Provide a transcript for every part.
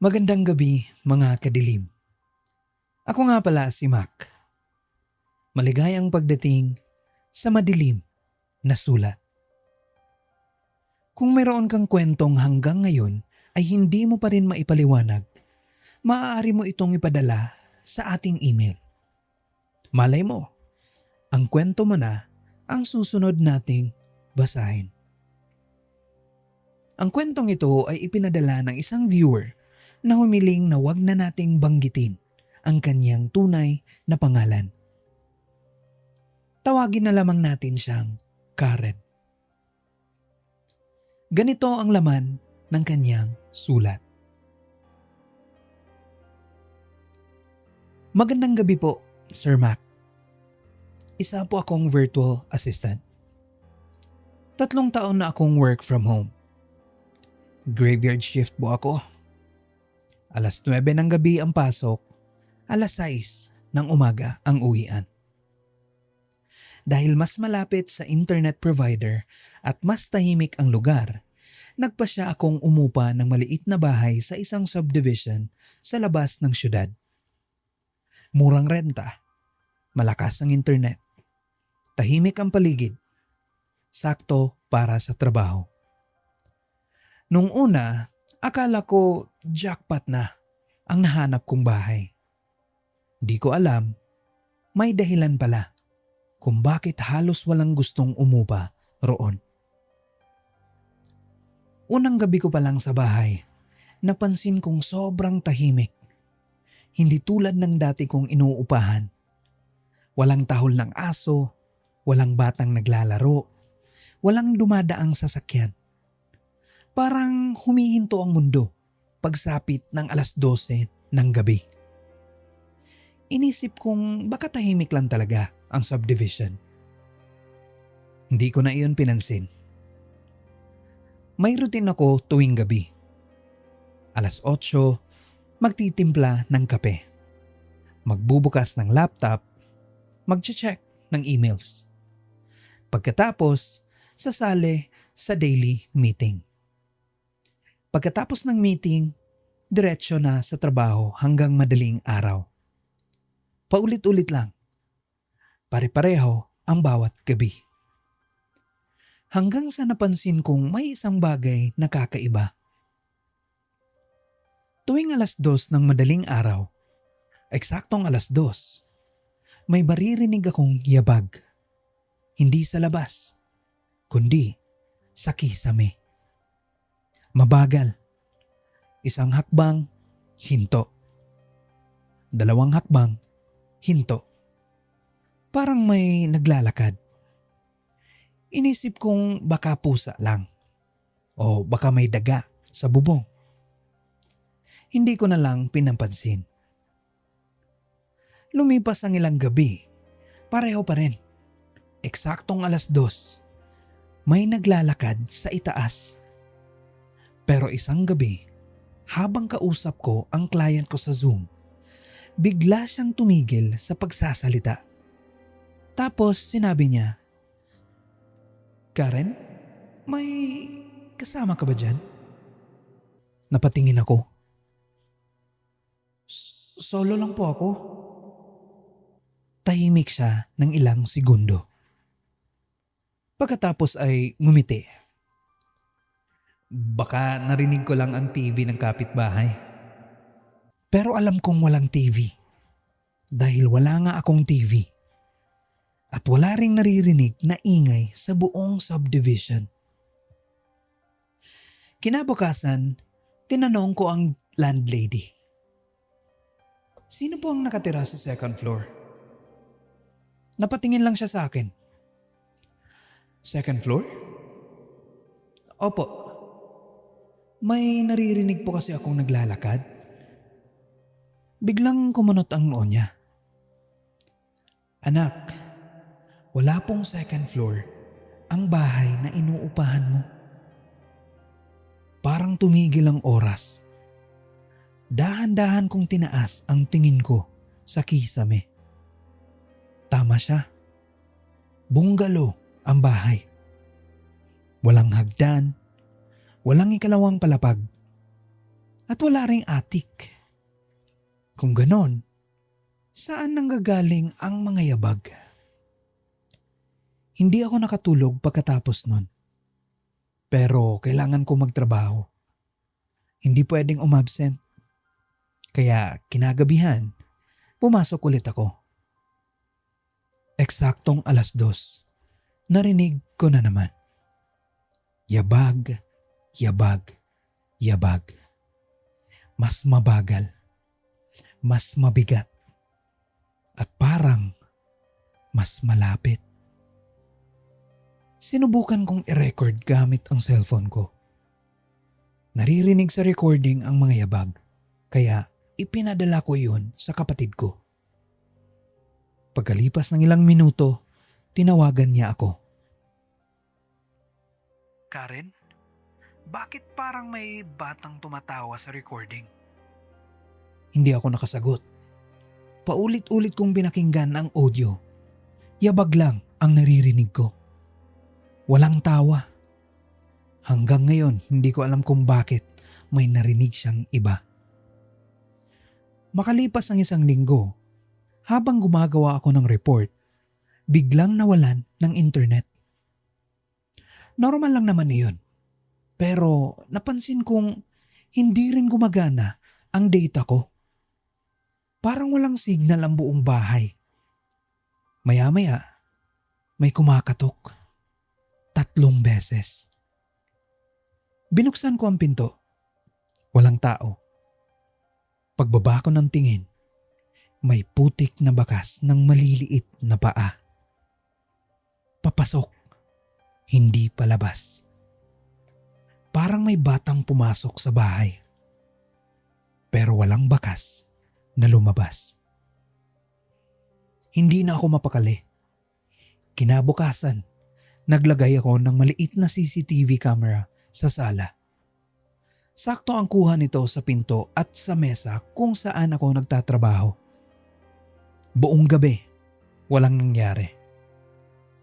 Magandang gabi, mga kadilim. Ako nga pala si Mac. Maligayang pagdating sa madilim na sulat. Kung mayroon kang kwentong hanggang ngayon ay hindi mo pa rin maipaliwanag, maaari mo itong ipadala sa ating email. Malay mo, ang kwento mo na ang susunod nating basahin. Ang kwentong ito ay ipinadala ng isang viewer na humiling na wag na nating banggitin ang kanyang tunay na pangalan. Tawagin na lamang natin siyang Karen. Ganito ang laman ng kanyang sulat. Magandang gabi po, Sir Mac. Isa po akong virtual assistant. 3 taon na akong work from home. Graveyard shift po ako. 9:00 ng gabi ang pasok, 6:00 ng umaga ang uwian. Dahil mas malapit sa internet provider at mas tahimik ang lugar, nagpasya akong umupa ng maliit na bahay sa isang subdivision sa labas ng syudad. Murang renta, malakas ang internet, tahimik ang paligid, sakto para sa trabaho. Nung una, akala ko jackpot na ang nahanap kong bahay. Di ko alam, may dahilan pala kung bakit halos walang gustong umupa roon. Unang gabi ko pa lang sa bahay, napansin kong sobrang tahimik. Hindi tulad ng dati kong inuupahan. Walang tahol ng aso, walang batang naglalaro, walang dumadaang sasakyan. Parang humihinto ang mundo pagsapit ng 12:00 ng gabi. Inisip kong baka tahimik lang talaga ang subdivision. Hindi ko na iyon pinansin. May routine ako tuwing gabi. 8:00, magtitimpla ng kape. Magbubukas ng laptop, magche-check ng emails. Pagkatapos, sasali sa daily meeting. Pagkatapos ng meeting, diretsyo na sa trabaho hanggang madaling araw. Paulit-ulit lang. Pare-pareho ang bawat gabi. Hanggang sa napansin kong may isang bagay na kakaiba. Tuwing 2:00 ng madaling araw, eksaktong 2:00, may maririnig akong yabag. Hindi sa labas, kundi sa kisame. Mabagal. Isang hakbang, hinto. 2 hakbang, hinto. Parang may naglalakad. Inisip kong baka pusa lang o baka may daga sa bubong. Hindi ko na lang pinapansin. Lumipas ang ilang gabi, pareho pa rin. Eksaktong 2:00, may naglalakad sa itaas. Pero isang gabi, habang kausap ko ang client ko sa Zoom, bigla siyang tumigil sa pagsasalita. Tapos sinabi niya, "Karen, may kasama ka ba dyan?" Napatingin ako. Solo lang po ako." Tahimik siya ng ilang segundo. Pagkatapos ay ngumiti. "Baka narinig ko lang ang TV ng kapitbahay." Pero alam kong walang TV. Dahil wala nga akong TV. At wala ring naririnig na ingay sa buong subdivision. Kinabukasan, tinanong ko ang landlady. "Sino po ang nakatira sa second floor?" Napatingin lang siya sa akin. "Second floor?" "Opo. May naririnig po kasi akong naglalakad." Biglang kumunot ang noo niya. "Anak, wala pong second floor ang bahay na inuupahan mo." Parang tumigil ang oras. Dahan-dahan kong tinaas ang tingin ko sa kisame. Tama siya. Bungalow ang bahay. Walang hagdan, walang ikalawang palapag, At wala ring attic. Kung ganon, saan nanggagaling ang mga yabag? Hindi ako nakatulog pagkatapos nun. Pero kailangan ko magtrabaho. Hindi pwedeng umabsent. Kaya kinagabihan, pumasok ulit ako. Eksaktong 2:00, narinig ko na naman. Yabag, yabag, yabag. Mas mabagal, mas mabigat, at parang mas malapit. Sinubukan kong i-record gamit ang cellphone ko. Naririnig sa recording ang mga yabag, kaya ipinadala ko iyon sa kapatid ko. Pagkalipas ng ilang minuto, tinawagan niya ako. Karen, bakit parang may batang tumatawa sa recording? Hindi ako nakasagot. Paulit-ulit kong pinakinggan ang audio. Yabag lang ang naririnig ko. Walang tawa. Hanggang ngayon, hindi ko alam kung bakit may narinig siyang iba. Makalipas ang 1 linggo, habang gumagawa ako ng report, biglang nawalan ng internet. Normal lang naman iyon. Pero napansin kong hindi rin gumagana ang data ko. Parang walang signal ang buong bahay. Maya-maya, may kumakatok. 3 beses. Binuksan ko ang pinto. Walang tao. Pagbaba ko ng tingin, may putik na bakas ng maliliit na paa. Papasok, hindi palabas. Parang may batang pumasok sa bahay. Pero walang bakas na lumabas. Hindi na ako mapakali. Kinabukasan, naglagay ako ng maliit na CCTV camera sa sala. Sakto ang kuha nito sa pinto at sa mesa kung saan ako nagtatrabaho. Buong gabi, walang nangyari.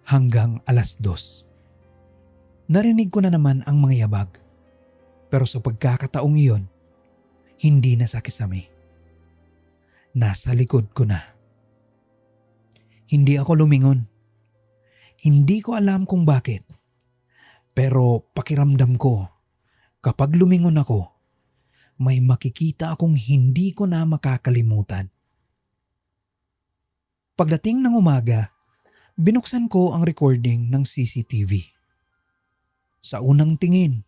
Hanggang 2:00. Narinig ko na naman ang mga yabag. Pero sa pagkakataong iyon, hindi na sa kisame. Nasa likod ko na. Hindi ako lumingon. Hindi ko alam kung bakit. Pero pakiramdam ko, kapag lumingon ako, may makikita akong hindi ko na makakalimutan. Pagdating ng umaga, binuksan ko ang recording ng CCTV. Sa unang tingin,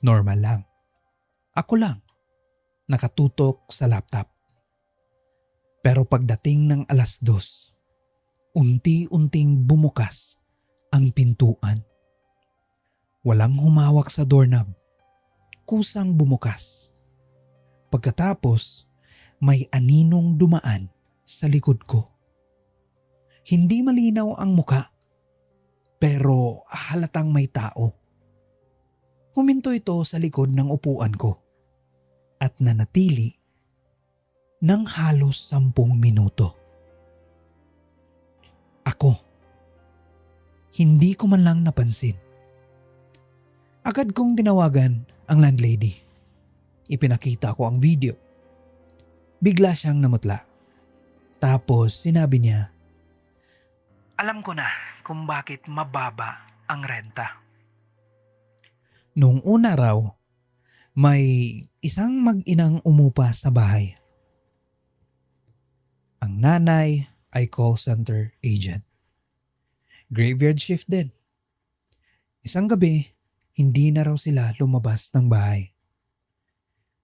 normal lang. Ako lang, nakatutok sa laptop. Pero pagdating ng 2:00, unti-unting bumukas ang pintuan. Walang humawak sa doorknob. Kusang bumukas. Pagkatapos, may aninong dumaan sa likod ko. Hindi malinaw ang muka, pero halatang may tao. Huminto ito sa likod ng upuan ko at nanatili ng halos 10 minuto. Ako, hindi ko man lang napansin. Agad kong tinawagan ang landlady. Ipinakita ko ang video. Bigla siyang namutla. Tapos sinabi niya, "Alam ko na kung bakit mababa ang renta." Noong una raw, may isang mag-inang umupa sa bahay. Ang nanay ay call center agent. Graveyard shift din. Isang gabi, hindi na raw sila lumabas ng bahay.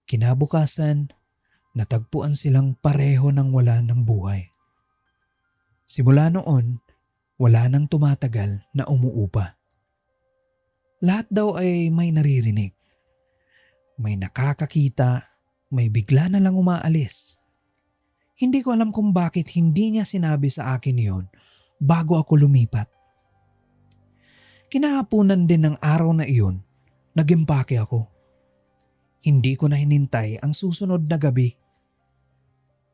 Kinabukasan, natagpuan silang pareho ng wala ng buhay. Simula noon, wala nang tumatagal na umuupa. Lahat daw ay may naririnig. May nakakakita, may bigla na lang umaalis. Hindi ko alam kung bakit hindi niya sinabi sa akin yon bago ako lumipat. Kinahapunan din ng araw na iyon, nagimpake ako. Hindi ko na hinintay ang susunod na gabi.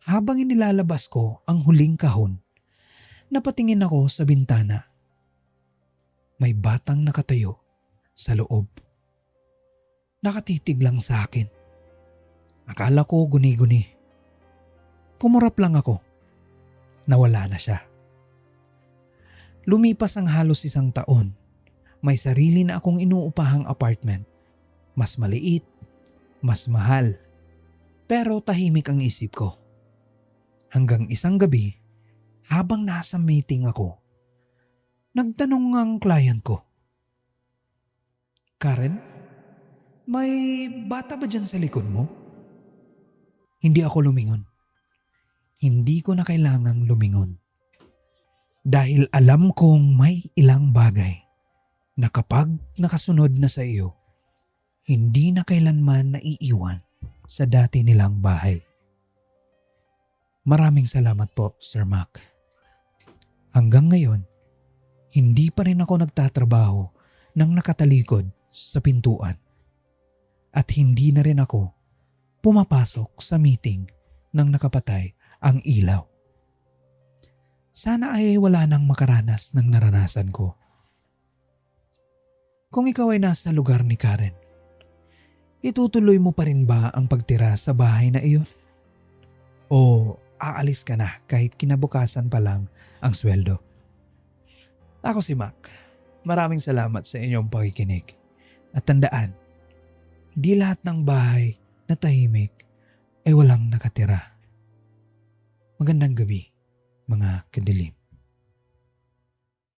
Habang inilalabas ko ang huling kahon, napatingin ako sa bintana. May batang nakatayo sa loob. Nakatitig lang sa akin. Akala ko guni-guni. Kumurap lang ako. Nawala na siya. Lumipas ang halos 1 taon. May sarili na akong inuupahang apartment. Mas maliit, mas mahal. Pero tahimik ang isip ko. Hanggang isang gabi, habang nasa meeting ako, nagtanong ang client ko, "Karen, may bata ba dyan sa likod mo?" Hindi ako lumingon. Hindi ko na kailangang lumingon. Dahil alam kong may ilang bagay na kapag nakasunod na sa iyo, hindi na kailanman naiiwan sa dati nilang bahay. Maraming salamat po, Sir Mac. Hanggang ngayon, hindi pa rin ako nagtatrabaho ng nakatalikod sa pintuan. At hindi na rin ako pumapasok sa meeting nang nakapatay ang ilaw. Sana ay wala nang makaranas ng naranasan ko. Kung ikaw ay nasa lugar ni Karen, itutuloy mo pa rin ba ang pagtira sa bahay na iyon? O aalis ka na kahit kinabukasan pa lang ang sweldo? Ako si Mac. Maraming salamat sa inyong pakikinig. At tandaan, di lahat ng bahay na tahimik ay walang nakatira. Magandang gabi, mga kadilim.